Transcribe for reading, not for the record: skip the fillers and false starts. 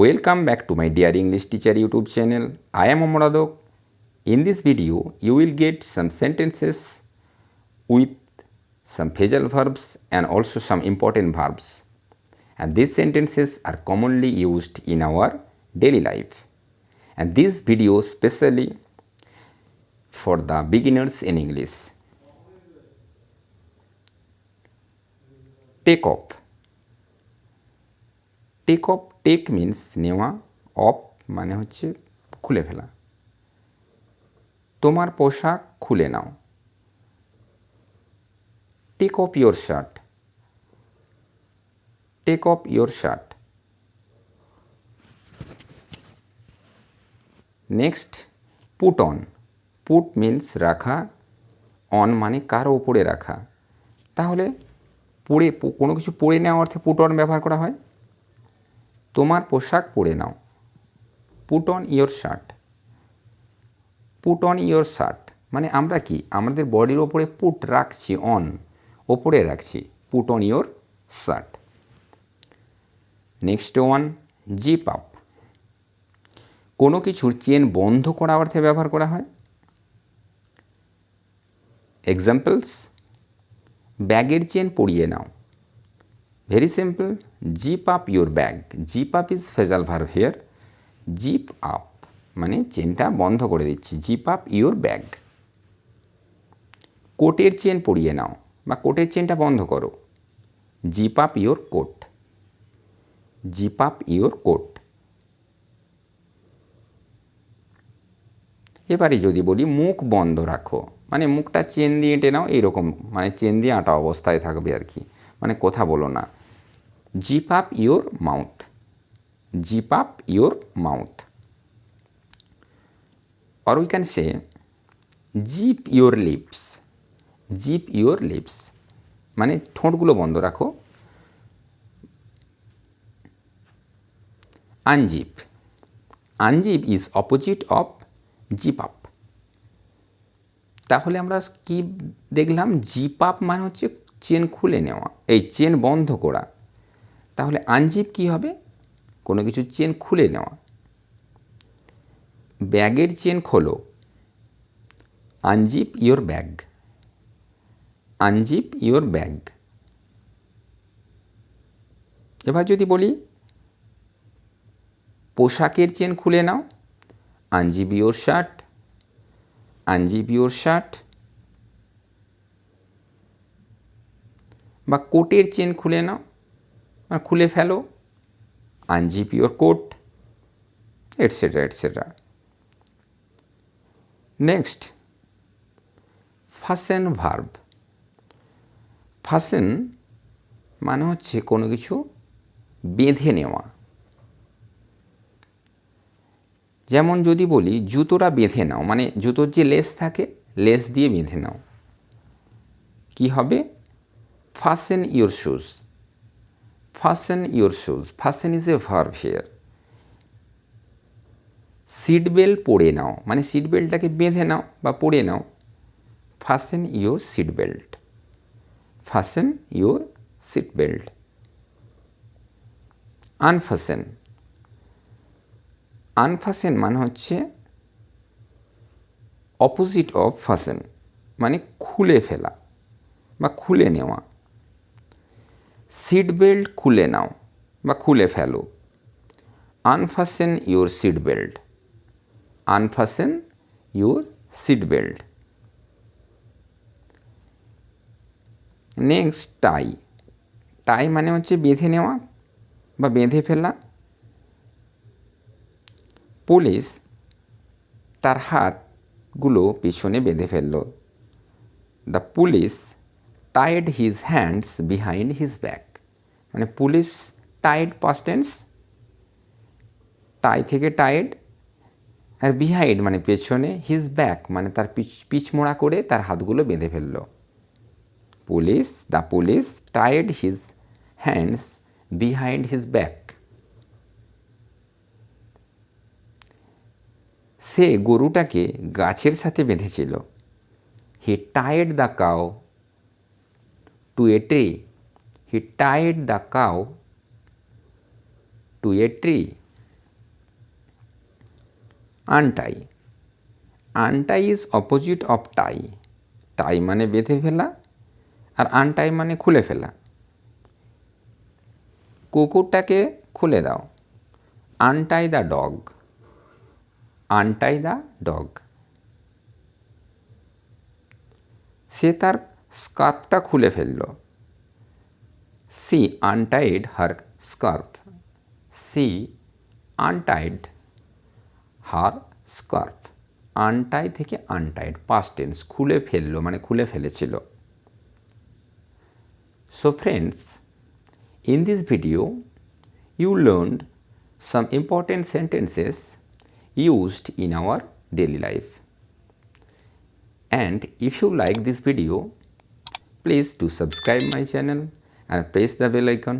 Welcome back to my dear English teacher YouTube channel. I am Amar Adak. In this video, you will get some sentences with some phrasal verbs and also some important verbs. And these sentences are commonly used in our daily life. And this video specially for the beginners in English. Take off. Take off, take means নেওয়া, off মানে হচ্ছে খুলে ফেলা। তোমার পোশাক খুলে নাও। Take off your shirt. Take off your shirt. Next, put on. Put means রাখা, অন মানে কারো ওপরে রাখা। তাহলে পরে কোনো কিছু পরে নেওয়ার অর্থে পুট অন ব্যবহার করা হয়। তোমার পোশাক পরে নাও। Put on your shirt. Put on your shirt মানে আমরা কি আমাদের বডির ওপরে পুট রাখছি, অন ওপরে রাখছি। Put on your shirt. Next one, zip up. কোনো কিছুর চেন বন্ধ করা অর্থে ব্যবহার করা হয়। এক্সাম্পলস, ব্যাগের চেন পরিয়ে নাও। Very simple, zip up your bag. Zip up is phrasal verb here. Zip up মানে চেনটা বন্ধ করে দিচ্ছি। Zip up your bag. কোটের চেন পরিয়ে নাও বা কোটের চেনটা বন্ধ করো। Zip up your coat. Zip up your coat. এবারে যদি বলি মুখ বন্ধ রাখো, মানে মুখটা চেন দিয়ে টেনাও, এইরকম মানে চেন দিয়ে আটা অবস্থায় থাকবে আর কি, মানে কথা বলো না। Zip up your mouth. Zip up your mouth. Or we can say zip your lips. জিপ ইয়োর লিপস মানে ঠোঁটগুলো বন্ধ রাখো। Unzip. Unzip is opposite of zip up. তাহলে আমরা কি দেখলাম, জিপ আপ মানে হচ্ছে চেন খুলে নেওয়া, এই চেন বন্ধ করা। তাহলে আনজিপ কি হবে, কোনো কিছু চেন খুলে নেওয়া। ব্যাগের চেন খোলো। Unzip your bag. Unzip your bag. এবার যদি বলি পোশাকের চেন খুলে নাও। Unzip your shirt. Unzip your shirt. বা কোটের চেন খুলে নাও, খুলে ফেলো। Unzip your coat, etcetera etcetera. Next, fasten verb. Fasten মানে হচ্ছে কোনো কিছু বেঁধে নেওয়া। যেমন যদি বলি জুতোটা বেঁধে নাও, মানে জুতোর যে লেস থাকে লেস দিয়ে বেঁধে নাও। কি হবে, fasten your shoes. Fasten your shoes. Fasten is a verb here. Seat belt পরে নাও, মানে সিট বেল্টটাকে বেঁধে নাও বা পরে নাও। fasten your seat belt. fasten your seat belt. unfasten. unfasten মানে হচ্ছে অপোজিট অফ fasten, মানে খুলে ফেলা বা খুলে নেওয়া। সিট বেল্ট খুলে নাও বা খুলে ফেলো। Unfasten your seat belt. Unfasten your seat belt. Next, tie. Tie মানে হচ্ছে বেঁধে নেওয়া বা বেঁধে ফেলা। পুলিশ তার হাতগুলো পিছনে বেঁধে ফেলল। The police tied his hands behind his back. মানে police tied past tense, tie থেকে টাইড, আর বিহাইন্ড মানে পেছনে, হিজ ব্যাক মানে তার পিছমোড়া করে তার হাতগুলো বেঁধে ফেলল। Police, the police tied his hands behind his back. সে গরুটাকে গাছের সাথে বেঁধেছিল। He tied the cow to a tree. He tied the cow to a tree. Untie, untie is opposite of tie. Tie মানে বেঁধে ফেলা আর আনটাই মানে খুলে ফেলা। কুকুরটাকে খুলে দাও, untie the dog, untie the dog. সে তার স্কার্ফটা খুলে ফেলল, she untied her scarf, she untied her scarf. Untie থেকে আনটাইড, পাস্ট টেন্স, খুলে ফেললো মানে খুলে ফেলেছিল। So friends, in this video you learned some important sentences used in our daily life. And if you like this video, please do subscribe my channel and press the bell icon.